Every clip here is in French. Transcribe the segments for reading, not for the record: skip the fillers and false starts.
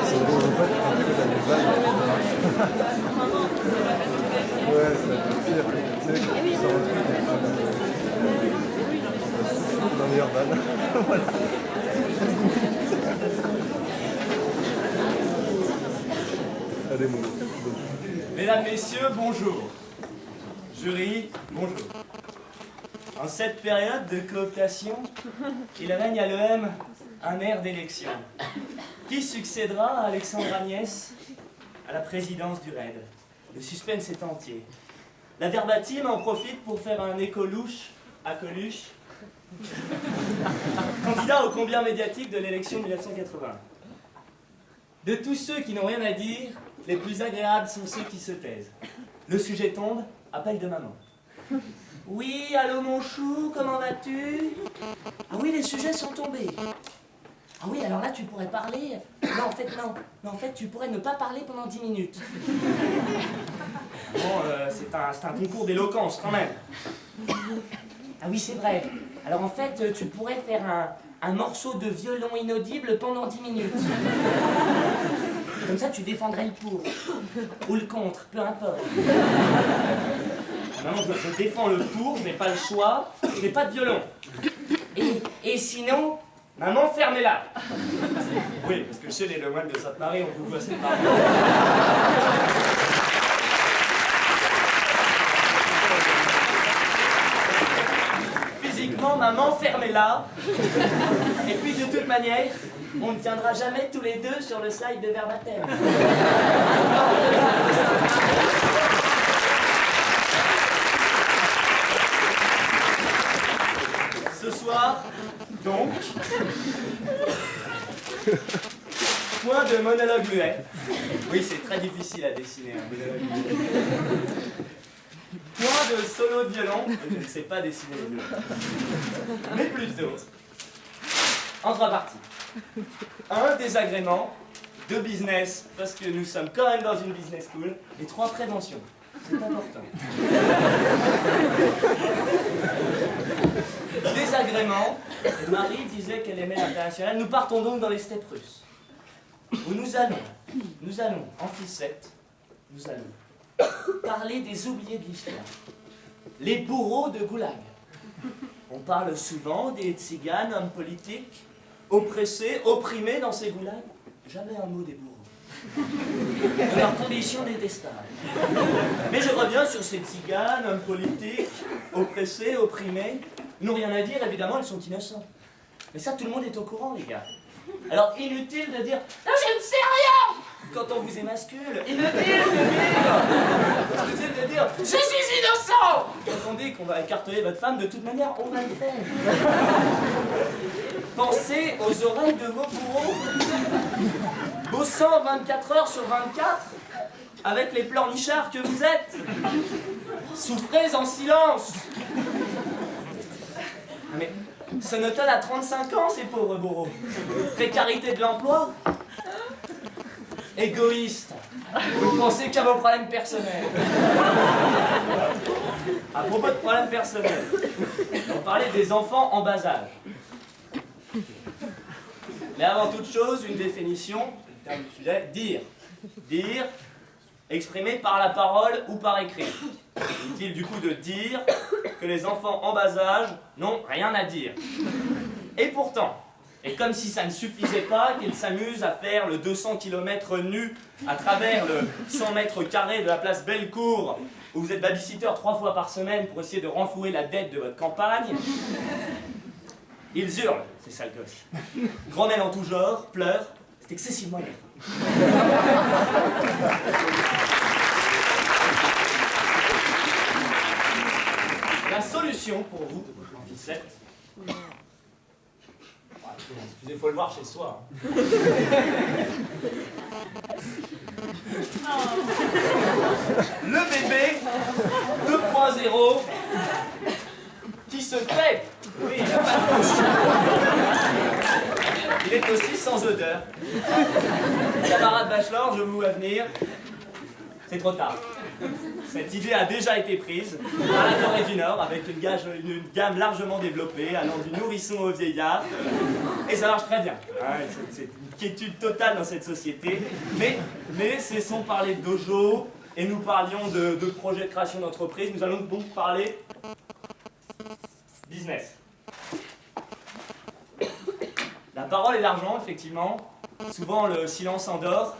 C'est drôle, en fait, quand tu as des ouais, c'est pire. Tu sais, quand tu sors un truc, c'est dans les urbaines. Voilà. Allez, mon gars. Mesdames, Messieurs, bonjour. Jury, bonjour. En cette période de cooptation, il règne à l'EM un air d'élection. Qui succédera à Alexandre Agnès à la présidence du RAID? Le suspense est entier. La verbatim en profite pour faire un écho louche à Coluche, candidat au combien médiatique de l'élection de 1980. De tous ceux qui n'ont rien à dire, les plus agréables sont ceux qui se taisent. Le sujet tombe, appel de maman. Oui, allô mon chou, comment vas-tu? Ah oui, les sujets sont tombés. Ah oui, alors là tu pourrais parler. Non, en fait, non. Mais en fait, tu pourrais ne pas parler pendant 10 minutes. Bon, c'est un concours d'éloquence quand même. Ah oui, c'est vrai. Alors en fait, tu pourrais faire un morceau de violon inaudible pendant 10 minutes. Comme ça, tu défendrais le pour. Ou le contre, peu importe. Non, je défends le pour, je n'ai pas le choix, je n'ai pas de violon. Et sinon, maman, fermez-la. Oui, parce que chez les Lemoines de Sainte-Marie, on vous voit séparer. Physiquement, maman, fermez-la. Et puis, de toute manière, on ne tiendra jamais tous les deux sur le slide de verbatim. Ce soir, donc, point de monologue muet. Oui, c'est très difficile à dessiner un monologue muet. Point de solo de violon. Je ne sais pas dessiner les violons. Mais plus d'autres. En trois parties. Un, désagrément. Deux, business, parce que nous sommes quand même dans une business school. Et trois, prévention. C'est important. Désagrément. Marie disait qu'elle aimait l'international. Nous partons donc dans les steppes russes. Où nous allons, en ficette, nous allons parler des oubliés de l'histoire. Les bourreaux de Goulag. On parle souvent des tziganes, hommes politiques, oppressés, opprimés dans ces goulags. Jamais un mot des bourreaux. De leurs conditions détestables. Mais je reviens sur ces tziganes, hommes politiques, oppressés, opprimés. Ils n'ont rien à dire, évidemment, ils sont innocents. Mais ça, tout le monde est au courant, les gars. Alors, inutile de dire « Non, je ne sais rien !» quand on vous émascule. Inutile de dire « Je suis innocent !» quand on dit qu'on va écarteler votre femme, de toute manière, on va le faire. Pensez aux oreilles de vos bourreaux, bossant 24 heures sur 24, avec les pleurnichards que vous êtes. Souffrez en silence. Mais Sonotone a 35 ans, ces pauvres bourreaux. Précarité de l'emploi. Égoïste. Vous ne pensez qu'à vos problèmes personnels. À propos de problèmes personnels, on parlait des enfants en bas âge. Mais avant toute chose, une définition, le terme du sujet, dire. Dire, exprimé par la parole ou par écrit. Inutile du coup de dire que les enfants en bas âge n'ont rien à dire. Et pourtant, et comme si ça ne suffisait pas, qu'ils s'amusent à faire le 200 km nu à travers le 100 mètres carrés de la place Bellecour, où vous êtes babysitter 3 fois par semaine pour essayer de renflouer la dette de votre campagne, ils hurlent, ces sales gosses. Grommellent en tout genre, pleurent, c'est excessivement énervant. La solution pour vous, en ficette, il faut le voir chez soi. Le bébé 2.0 qui se fait. Oui, il n'a pas de bouche. Il est aussi sans odeur. Camarade Bachelor, je vous vois venir. C'est trop tard. Cette idée a déjà été prise par la Corée du Nord avec une gamme largement développée, allant du nourrisson au vieillard. Et ça marche très bien. C'est une quiétude totale dans cette société. Mais cessons parler de dojo et nous parlions de projets de création d'entreprise. Nous allons donc parler business. La parole et l'argent, effectivement. Souvent le silence endort.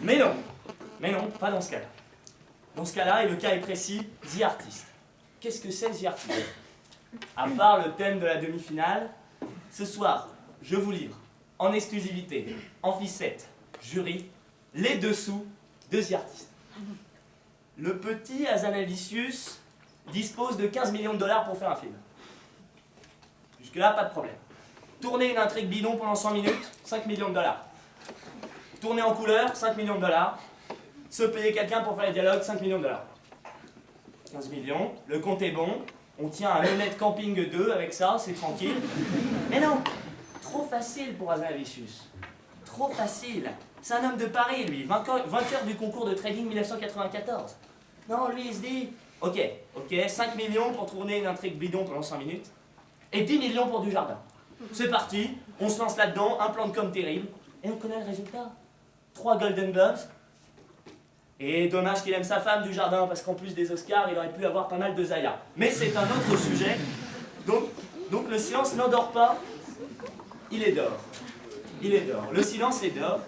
Mais non, pas dans ce cas-là. Dans ce cas-là, et le cas est précis, The Artist. Qu'est-ce que c'est The Artist? À part le thème de la demi-finale, ce soir, je vous livre, en exclusivité, en ficette, jury, les dessous de The Artist. Le petit Hazanavicius dispose de 15 millions de dollars pour faire un film. Jusque-là, pas de problème. Tourner une intrigue bidon pendant 100 minutes, 5 millions de dollars. Tourner en couleur, 5 millions de dollars. Se payer quelqu'un pour faire les dialogues, 5 millions de dollars. 15 millions, le compte est bon. On tient un honnête camping 2 avec ça, c'est tranquille. Mais non, trop facile pour Hazanavicius. Trop facile. C'est un homme de Paris, lui, vainqueur du concours de trading 1994. Non, lui, il se dit, ok, 5 millions pour tourner une intrigue bidon pendant 5 minutes, et 10 millions pour du jardin. C'est parti, on se lance là-dedans, un plan de com terrible, et on connaît le résultat. 3 Golden Globes, et dommage qu'il aime sa femme du jardin, parce qu'en plus des Oscars, il aurait pu avoir pas mal de Zaya. Mais c'est un autre sujet, donc le silence n'endort pas, il est d'or. Il est d'or. Le silence est d'or.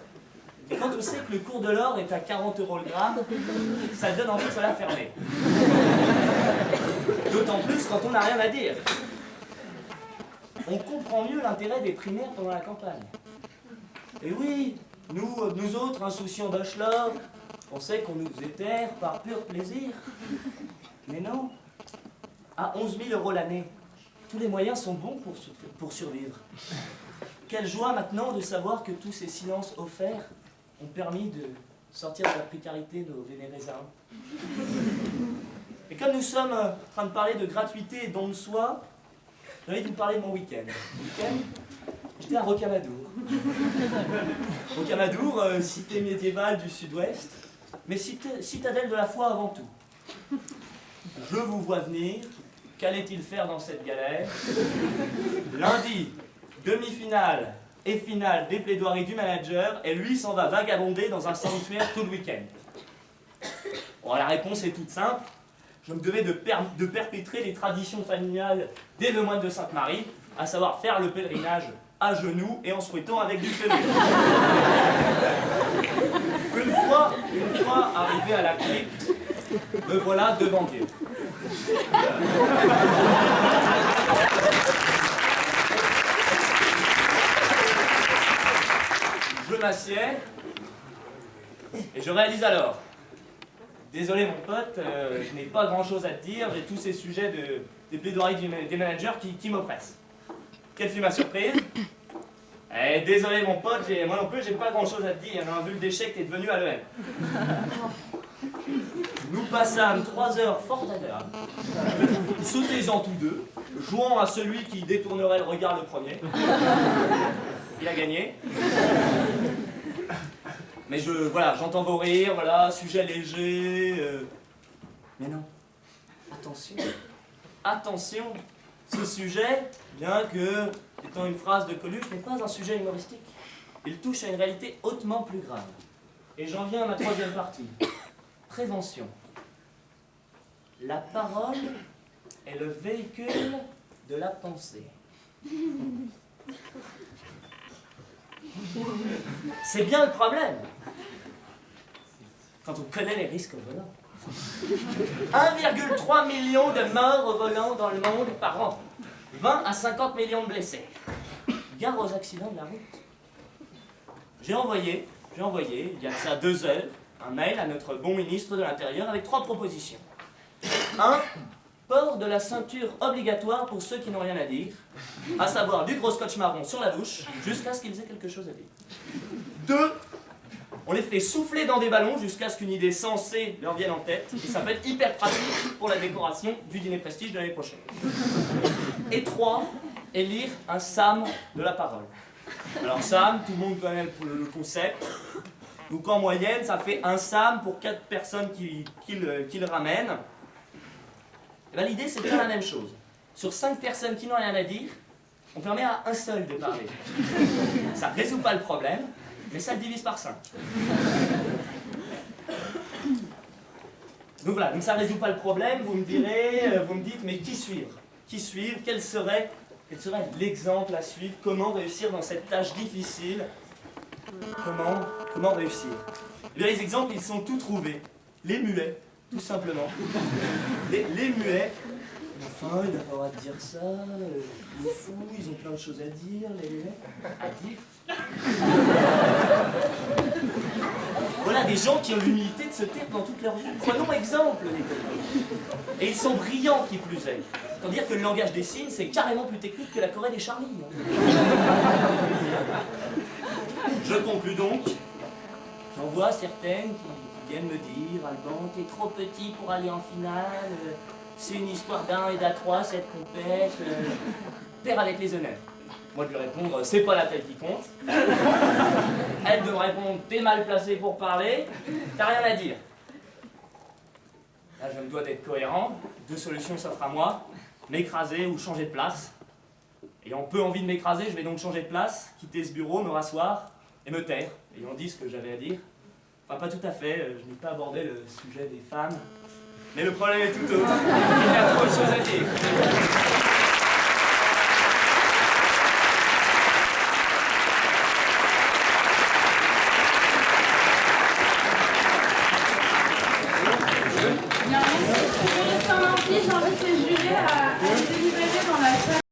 Et quand on sait que le cours de l'or est à 40 € le gramme, ça donne envie de se la fermer. D'autant plus quand on n'a rien à dire. On comprend mieux l'intérêt des primaires pendant la campagne. Et oui, nous autres, insouciants bachelors, on sait qu'on nous faisait taire par pur plaisir. Mais non, à 11 000 € l'année, tous les moyens sont bons pour survivre. Quelle joie maintenant de savoir que tous ces silences offerts ont permis de sortir de la précarité nos vénérésains. Et comme nous sommes en train de parler de gratuité et don de soi, j'ai envie de vous parler de mon week-end. J'étais à Rocamadour. Rocamadour, cité médiévale du sud-ouest, mais citadelle de la foi avant tout. Je vous vois venir, qu'allait-il faire dans cette galère? Lundi, demi-finale et finale des plaidoiries du manager, et lui s'en va vagabonder dans un sanctuaire tout le week-end. Bon, la réponse est toute simple. Je me devais de perpétrer les traditions familiales des le moine de Sainte-Marie, à savoir faire le pèlerinage à genoux et en se fouettant avec du février. Une fois arrivé à la crypte, me voilà devant Dieu. Je m'assieds et je réalise alors. Désolé mon pote, je n'ai pas grand chose à te dire, j'ai tous ces sujets des plaidoiries des managers qui m'oppressent. Quelle fut ma surprise? Désolé mon pote, moi non plus j'ai pas grand chose à te dire, vu le déchet que t'es devenu à l'EM. Nous passâmes 3 heures fort agréables, sautés-en tous deux, jouant à celui qui détournerait le regard le premier. Il a gagné. Mais voilà, j'entends vos rires, voilà, sujet léger. Mais non, attention, ce sujet, bien que étant une phrase de Coluche, n'est pas un sujet humoristique. Il touche à une réalité hautement plus grave. Et j'en viens à ma 3e partie. Prévention. La parole est le véhicule de la pensée. C'est bien le problème. Quand on connaît les risques au volant. 1,3 million de morts au volant dans le monde par an. 20 à 50 millions de blessés. Gare aux accidents de la route. J'ai envoyé, il y a de ça 2 heures, un mail à notre bon ministre de l'Intérieur avec 3 propositions. 1. Port de la ceinture obligatoire pour ceux qui n'ont rien à dire, à savoir du gros scotch marron sur la bouche, jusqu'à ce qu'ils aient quelque chose à dire. 2. On les fait souffler dans des ballons jusqu'à ce qu'une idée sensée leur vienne en tête, et ça peut être hyper pratique pour la décoration du dîner prestige de l'année prochaine. Et 3. Élire un SAM de la parole. Alors SAM, tout le monde connaît le concept. Donc en moyenne, ça fait un SAM pour 4 personnes qui le ramènent. Et ben, l'idée, c'est de faire la même chose. Sur 5 personnes qui n'ont rien à dire, on permet à un seul de parler. Ça ne résout pas le problème, mais ça le divise par 5. Donc voilà, donc ça ne résout pas le problème, vous me dites, mais qui suivre? Qui suivre? Quel serait l'exemple à suivre? Comment réussir dans cette tâche difficile? Comment réussir? Eh bien, les exemples, ils sont tous trouvés. Les muets, tout simplement. Les muets, enfin, il n'a pas le droit de dire ça, ils sont fous, ils ont plein de choses à dire, les muets. À dire? Voilà des gens qui ont l'humilité de se taire dans toute leur vie. Prenons exemple, les copains. Et ils sont brillants, qui plus est. Tant dire que le langage des signes, c'est carrément plus technique que la Corée des Charlie. Je conclus donc. J'en vois certaines qui viennent me dire, Alban, t'es trop petit pour aller en finale, c'est une histoire d'un et d'A3, cette compète, perds avec les honneurs. Moi de lui répondre, c'est pas la tête qui compte. Elle de me répondre, t'es mal placé pour parler, t'as rien à dire. Là je me dois d'être cohérent, 2 solutions s'offrent à moi, m'écraser ou changer de place. Ayant peu envie de m'écraser, je vais donc changer de place, quitter ce bureau, me rasseoir et me taire, ayant dit ce que j'avais à dire. Enfin, pas tout à fait, je n'ai pas abordé le sujet des femmes, mais le problème est tout autre. Il y a trop de choses à dire. J'ai envie de se jurer à délibérer dans la salle.